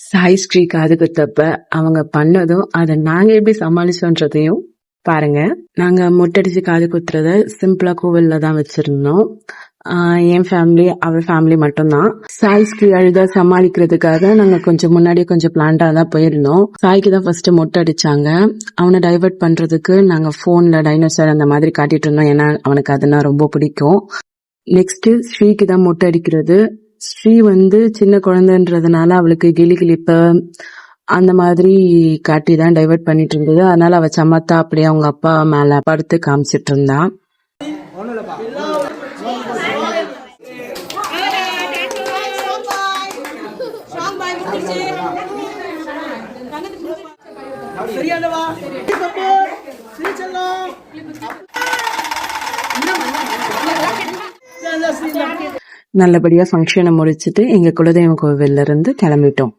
சாய் ஸ்ரீ காது குத்தப்ப அவங்க பண்ணதும் அதை நாங்க எப்படி சமாளிச்சோன்றதையும் பாருங்க. நாங்க மொட்டடிச்சு காது குத்துறத சிம்பிளா கோவில்ல தான் வச்சிருந்தோம். என் ஃபேமிலி அவர் ஃபேமிலி மட்டும்தான். சாய் ஸ்ரீ அழுதா சமாளிக்கிறதுக்காக நாங்க கொஞ்சம் முன்னாடியே கொஞ்சம் பிளான்டா தான் போயிருந்தோம். சாய்க்கு தான் ஃபர்ஸ்ட் மொட்டை அடிச்சாங்க. அவனை டைவர்ட் பண்றதுக்கு நாங்க போன்ல டைனோசர் அந்த மாதிரி காட்டிட்டு இருந்தோம். ஏன்னா அவனுக்கு அதுனா ரொம்ப பிடிக்கும். நெக்ஸ்ட் ஸ்ரீக்கு தான் மொட்டை அடிக்கிறது. ஸ்ரீ சின்ன குழந்தைன்றதுனால அவளுக்கு கிளி கிளிப்பு அந்த மாதிரி காட்டி தான் டைவர்ட் பண்ணிட்டு இருந்தது. அதனால அவ சமத்தா அப்படியே அவங்க அப்பா மேல படுத்து காமிச்சிட்டு இருந்தா. நல்லபடியா ஃபங்க்ஷனை முடிச்சிட்டு எங்க குலதெய்வ கோவில்ல இருந்து கிளம்பிட்டோம்.